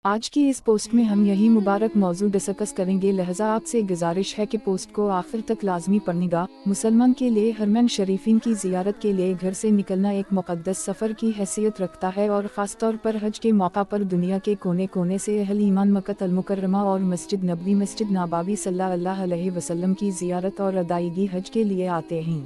آج کی اس پوسٹ میں ہم یہی مبارک موضوع ڈسکس کریں گے، لہذا آپ سے گزارش ہے کہ پوسٹ کو آخر تک لازمی پڑھنے گا۔ مسلمان کے لیے حرمین شریفین کی زیارت کے لیے گھر سے نکلنا ایک مقدس سفر کی حیثیت رکھتا ہے، اور خاص طور پر حج کے موقع پر دنیا کے کونے کونے سے اہل ایمان مکہ المکرمہ اور مسجد نبوی مسجد نبوی صلی اللہ علیہ وسلم کی زیارت اور ادائیگی حج کے لیے آتے ہیں۔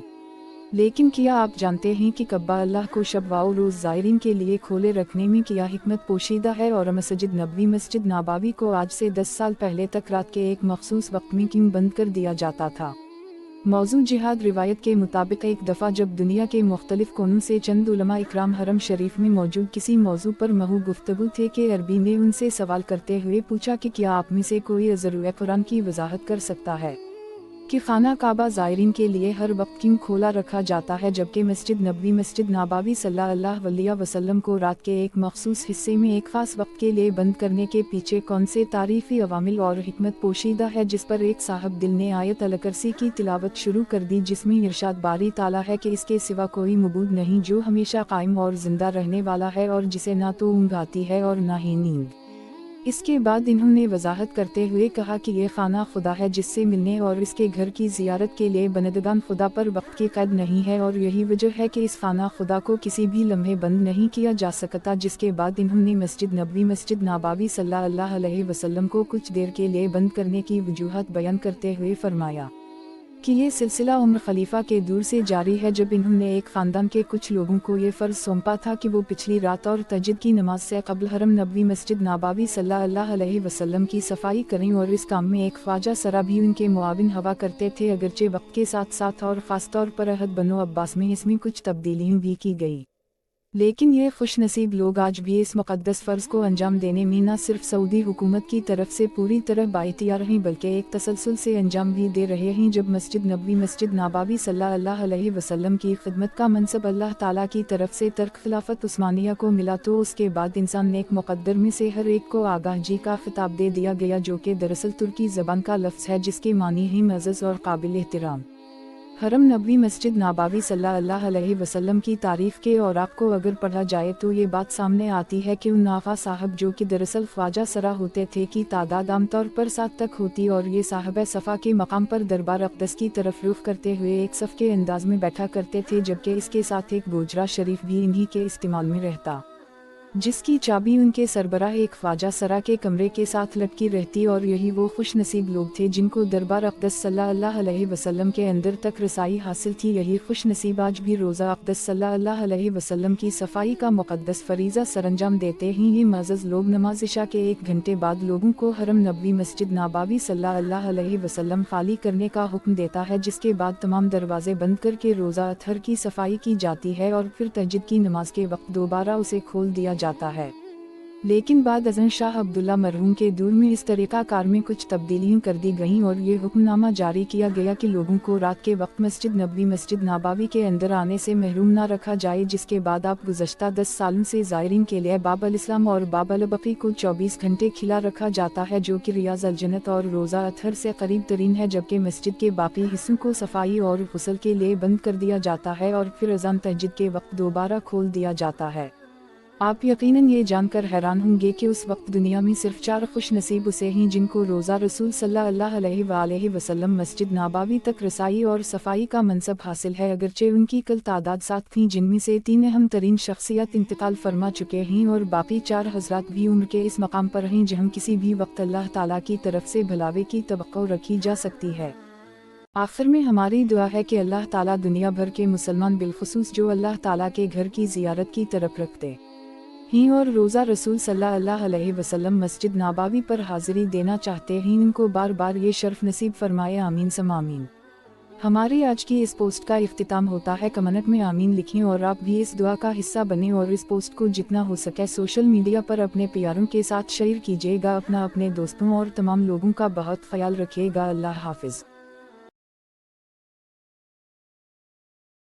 لیکن کیا آپ جانتے ہیں کہ کعبہ اللہ کو شب و روز زائرین کے لیے کھولے رکھنے میں کیا حکمت پوشیدہ ہے، اور مسجد نبوی مسجد نبوی کو آج سے 10 سال پہلے تک رات کے ایک مخصوص وقت میں کیوں بند کر دیا جاتا تھا؟ موضوع جہاد۔ روایت کے مطابق ایک دفعہ جب دنیا کے مختلف کونوں سے چند علماء اکرام حرم شریف میں موجود کسی موضوع پر محو گفتگو تھے کہ عربی میں ان سے سوال کرتے ہوئے پوچھا کہ کیا آپ میں سے کوئی ضرورت قرآن کی وضاحت کر سکتا ہے کہ خانہ کعبہ زائرین کے لیے ہر وقت کیوں کھولا رکھا جاتا ہے، جبکہ مسجد نبوی مسجد نبوی صلی اللہ علیہ وسلم کو رات کے ایک مخصوص حصے میں ایک خاص وقت کے لیے بند کرنے کے پیچھے کون سے تاریخی عوامل اور حکمت پوشیدہ ہے، جس پر ایک صاحب دل نے آیت الکرسی کی تلاوت شروع کر دی، جس میں ارشاد باری تعالیٰ ہے کہ اس کے سوا کوئی معبود نہیں جو ہمیشہ قائم اور زندہ رہنے والا ہے، اور جسے نہ تو اونگ آتی ہے اور نہ ہی نیند۔ اس کے بعد انہوں نے وضاحت کرتے ہوئے کہا کہ یہ خانہ خدا ہے جس سے ملنے اور اس کے گھر کی زیارت کے لیے بندگان خدا پر وقت کی قید نہیں ہے، اور یہی وجہ ہے کہ اس خانہ خدا کو کسی بھی لمحے بند نہیں کیا جا سکتا۔ جس کے بعد انہوں نے مسجد نبوی مسجد نبوی صلی اللہ علیہ وسلم کو کچھ دیر کے لیے بند کرنے کی وجوہات بیان کرتے ہوئے فرمایا کہ یہ سلسلہ عمر خلیفہ کے دور سے جاری ہے، جب انہوں نے ایک خاندان کے کچھ لوگوں کو یہ فرض سونپا تھا کہ وہ پچھلی رات اور تہجد کی نماز سے قبل حرم نبوی مسجد نبوی صلی اللہ علیہ وسلم کی صفائی کریں، اور اس کام میں ایک خواجہ سرا بھی ان کے معاون ہوا کرتے تھے، اگرچہ وقت کے ساتھ ساتھ اور خاص طور پر عہد بنو عباس میں اس میں کچھ تبدیلیاں بھی کی گئی، لیکن یہ خوش نصیب لوگ آج بھی اس مقدس فرض کو انجام دینے میں نہ صرف سعودی حکومت کی طرف سے پوری طرح بااختیار ہیں بلکہ ایک تسلسل سے انجام بھی دے رہے ہیں۔ جب مسجد نبوی مسجد نبوی صلی اللہ علیہ وسلم کی خدمت کا منصب اللہ تعالیٰ کی طرف سے ترک خلافت عثمانیہ کو ملا تو اس کے بعد انسان نیک مقدر میں سے ہر ایک کو آگاہ جی کا خطاب دے دیا گیا، جو کہ دراصل ترکی زبان کا لفظ ہے جس کے معنی ہے معزز اور قابل احترام۔ حرم نبوی مسجد نبوی صلی اللہ علیہ وسلم کی تاریخ کے اوراق کو اگر پڑھا جائے تو یہ بات سامنے آتی ہے کہ ان آقا صاحب جو کہ دراصل خواجہ سرا ہوتے تھے کی تعداد عام طور پر 7 تک ہوتی، اور یہ صاحب صفا کے مقام پر دربار اقدس کی طرف رخ کرتے ہوئے ایک صف کے انداز میں بیٹھا کرتے تھے، جبکہ اس کے ساتھ ایک گوجرا شریف بھی انہی کے استعمال میں رہتا، جس کی چابی ان کے سربراہ ایک خواجہ سرا کے کمرے کے ساتھ لٹکی رہتی، اور یہی وہ خوش نصیب لوگ تھے جن کو دربار اقدس صلی اللہ علیہ وسلم کے اندر تک رسائی حاصل تھی۔ یہی خوش نصیب آج بھی روزہ اقدس صلی اللہ علیہ وسلم کی صفائی کا مقدس فریضہ سرانجام دیتے ہیں۔ یہ معزز لوگ نماز عشاء کے 1 گھنٹے بعد لوگوں کو حرم نبوی مسجد نبوی صلی اللہ علیہ وسلم خالی کرنے کا حکم دیتا ہے، جس کے بعد تمام دروازے بند کر کے روزہ اطہر کی صفائی کی جاتی ہے، اور پھر تہجد کی نماز کے وقت دوبارہ اسے کھول دیا جاتا ہے۔ لیکن بعد ازاں شاہ عبداللہ مرحوم کے دور میں اس طریقہ کار میں کچھ تبدیلیاں کر دی گئیں، اور یہ حکم نامہ جاری کیا گیا کہ لوگوں کو رات کے وقت مسجد نبوی مسجد نبوی کے اندر آنے سے محروم نہ رکھا جائے، جس کے بعد اب گزشتہ 10 سالوں سے زائرین کے لیے باب الاسلام اور باب البقیع کو 24 گھنٹے کھلا رکھا جاتا ہے، جو کہ ریاض الجنت اور روزہ اطہر سے قریب ترین ہے، جبکہ مسجد کے باقی حصوں کو صفائی اور غسل کے لیے بند کر دیا جاتا ہے، اور پھر اذان تہجد کے وقت دوبارہ کھول دیا جاتا ہے۔ آپ یقیناً یہ جان کر حیران ہوں گے کہ اس وقت دنیا میں صرف 4 خوش نصیب اسے ہیں جن کو روزہ رسول صلی اللہ علیہ وآلہ وسلم مسجد نبوی تک رسائی اور صفائی کا منصب حاصل ہے، اگرچہ ان کی کل تعداد 7 تھیں، جن میں سے 3 اہم ترین شخصیات انتقال فرما چکے ہیں، اور باقی 4 حضرات بھی عمر کے اس مقام پر ہیں جہاں کسی بھی وقت اللہ تعالیٰ کی طرف سے بھلاوے کی توقع رکھی جا سکتی ہے۔ آخر میں ہماری دعا ہے کہ اللہ تعالیٰ دنیا بھر کے مسلمان بالخصوص جو اللہ تعالیٰ کے گھر کی زیارت کی طرف رکھتے ہیں اور روزہ رسول صلی اللہ علیہ وسلم مسجد نبوی پر حاضری دینا چاہتے ہیں، ان کو بار بار یہ شرف نصیب فرمائے، آمین ثم آمین۔ ہماری آج کی اس پوسٹ کا اختتام ہوتا ہے، کمنٹ میں آمین لکھیں، اور آپ بھی اس دعا کا حصہ بنیں اور اس پوسٹ کو جتنا ہو سکے سوشل میڈیا پر اپنے پیاروں کے ساتھ شیئر کیجیے گا۔ اپنے دوستوں اور تمام لوگوں کا بہت خیال رکھیے گا۔ اللہ حافظ۔